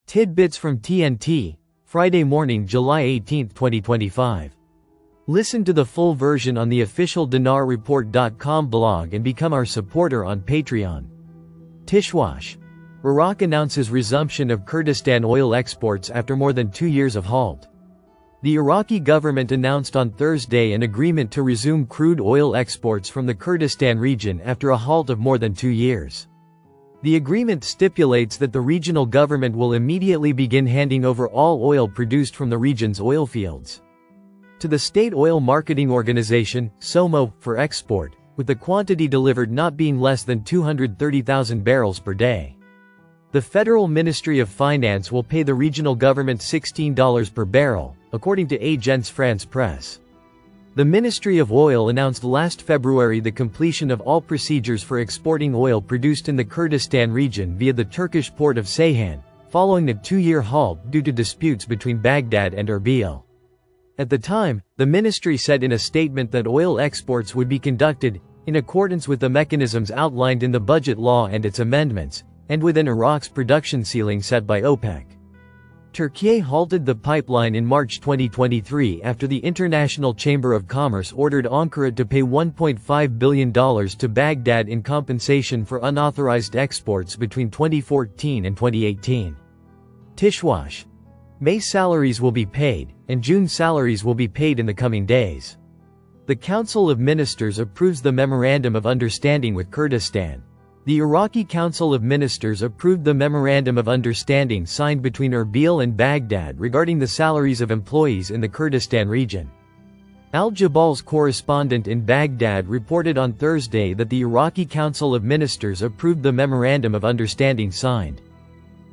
Tidbits from TNT, Friday morning, July 18, 2025. Listen to the full version on the official dinarreport.com blog and become our supporter on Patreon. Tishwash. Iraq announces resumption of Kurdistan oil exports after more than 2 years of halt. The Iraqi government announced on Thursday an agreement to resume crude oil exports from the Kurdistan region after a halt of more than 2 years. The agreement stipulates that the regional government will immediately begin handing over all oil produced from the region's oil fields to the State Oil Marketing Organization, SOMO, for export, with the quantity delivered not being less than 230,000 barrels per day. The Federal Ministry of Finance will pay the regional government $16 per barrel, according to Agence France Presse. The Ministry of Oil announced last February the completion of all procedures for exporting oil produced in the Kurdistan region via the Turkish port of Ceyhan, following a 2-year halt due to disputes between Baghdad and Erbil. At the time, the ministry said in a statement that oil exports would be conducted in accordance with the mechanisms outlined in the budget law and its amendments, and within Iraq's production ceiling set by OPEC. Turkey halted the pipeline in March 2023 after the International Chamber of Commerce ordered Ankara to pay $1.5 billion to Baghdad in compensation for unauthorized exports between 2014 and 2018. Tishwash. May salaries will be paid, and June salaries will be paid in the coming days. The Council of Ministers approves the Memorandum of Understanding with Kurdistan. The Iraqi Council of Ministers approved the Memorandum of Understanding signed between Erbil and Baghdad regarding the salaries of employees in the Kurdistan region. Al-Jabal's correspondent in Baghdad reported on Thursday that the Iraqi Council of Ministers approved the Memorandum of Understanding signed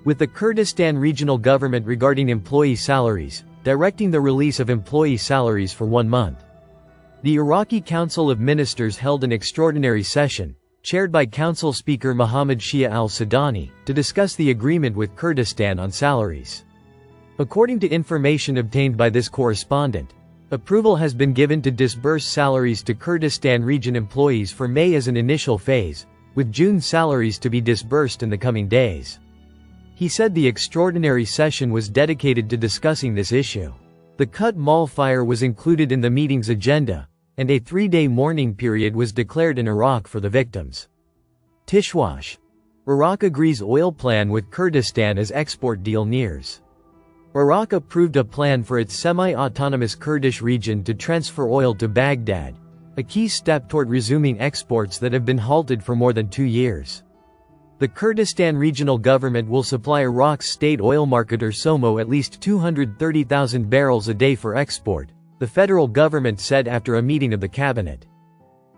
with the Kurdistan regional government regarding employee salaries, directing the release of employee salaries for 1 month. The Iraqi Council of Ministers held an extraordinary session, chaired by Council Speaker Mohammad Shia al-Sudani, to discuss the agreement with Kurdistan on salaries. According to information obtained by this correspondent, approval has been given to disburse salaries to Kurdistan region employees for May as an initial phase, with June salaries to be disbursed in the coming days. He said the extraordinary session was dedicated to discussing this issue. The Kut Mall fire was included in the meeting's agenda, and a 3-day mourning period was declared in Iraq for the victims. Tishwash. Iraq agrees oil plan with Kurdistan as export deal nears. Iraq approved a plan for its semi-autonomous Kurdish region to transfer oil to Baghdad, a key step toward resuming exports that have been halted for more than 2 years. The Kurdistan regional government will supply Iraq's state oil marketer SOMO at least 230,000 barrels a day for export, the federal government said after a meeting of the cabinet.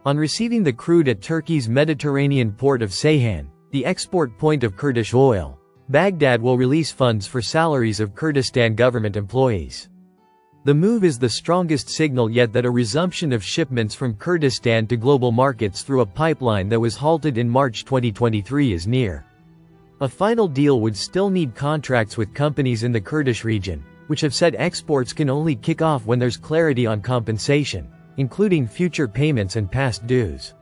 On receiving the crude at Turkey's Mediterranean port of Ceyhan, the export point of Kurdish oil, Baghdad will release funds for salaries of Kurdistan government employees. The move is the strongest signal yet that a resumption of shipments from Kurdistan to global markets through a pipeline that was halted in March 2023 is near. A final deal would still need contracts with companies in the Kurdish region, which have said exports can only kick off when there's clarity on compensation, including future payments and past dues.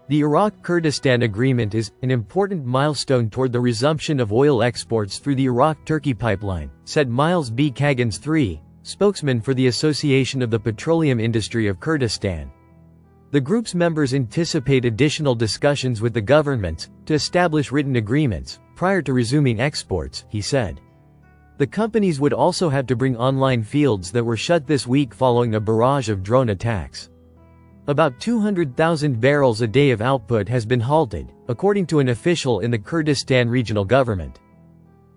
The Iraq-Kurdistan agreement is an important milestone toward the resumption of oil exports through the Iraq-Turkey pipeline, said Miles B. Kaggans III, spokesman for the Association of the Petroleum Industry of Kurdistan. The group's members anticipate additional discussions with the governments to establish written agreements prior to resuming exports, he said. The companies would also have to bring online fields that were shut this week following a barrage of drone attacks. About 200,000 barrels a day of output has been halted, according to an official in the Kurdistan regional government.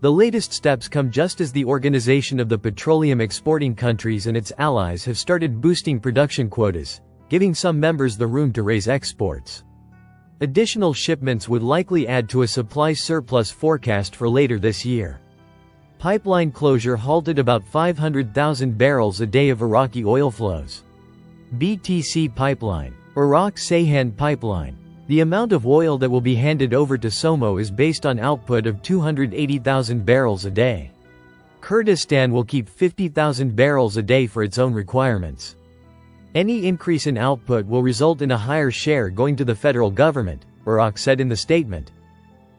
The latest steps come just as the Organization of the Petroleum Exporting Countries and its allies have started boosting production quotas, giving some members the room to raise exports. Additional shipments would likely add to a supply surplus forecast for later this year. Pipeline closure halted about 500,000 barrels a day of Iraqi oil flows. BTC pipeline, Iraq-Ceyhan pipeline. The amount of oil that will be handed over to SOMO is based on output of 280,000 barrels a day. Kurdistan will keep 50,000 barrels a day for its own requirements. Any increase in output will result in a higher share going to the federal government, Iraq said in the statement.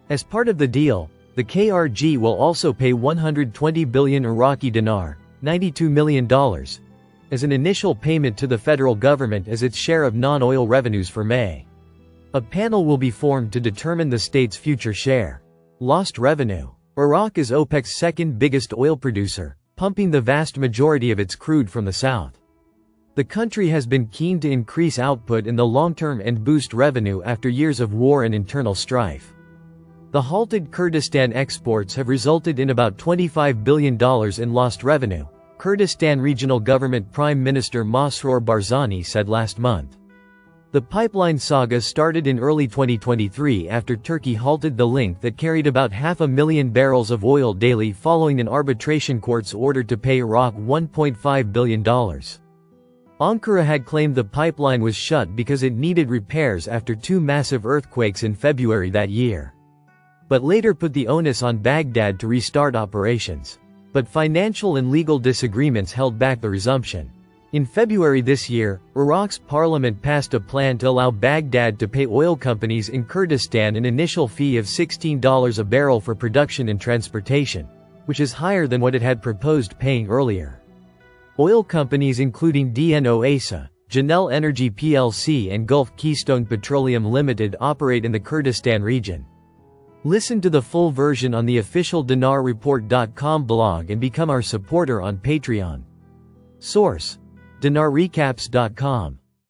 As part of the deal, The KRG will also pay 120 billion Iraqi dinar, $92 million, as an initial payment to the federal government as its share of non-oil revenues for May. A panel will be formed to determine the state's future share. Lost revenue. Iraq is OPEC's second biggest oil producer, pumping the vast majority of its crude from the south. The country has been keen to increase output in the long term and boost revenue after years of war and internal strife. The halted Kurdistan exports have resulted in about $25 billion in lost revenue, Kurdistan Regional Government Prime Minister Masroor Barzani said last month. The pipeline saga started in early 2023 after Turkey halted the link that carried about 500,000 barrels of oil daily following an arbitration court's order to pay Iraq $1.5 billion. Ankara had claimed the pipeline was shut because it needed repairs after two massive earthquakes in February that year, but later put the onus on Baghdad to restart operations. But financial and legal disagreements held back the resumption. In February this year, Iraq's parliament passed a plan to allow Baghdad to pay oil companies in Kurdistan an initial fee of $16 a barrel for production and transportation, which is higher than what it had proposed paying earlier. Oil companies including DNO ASA, Janel Energy plc and Gulf Keystone Petroleum Limited operate in the Kurdistan region. Listen to the full version on the official dinarreport.com blog and become our supporter on Patreon. Source: dinarrecaps.com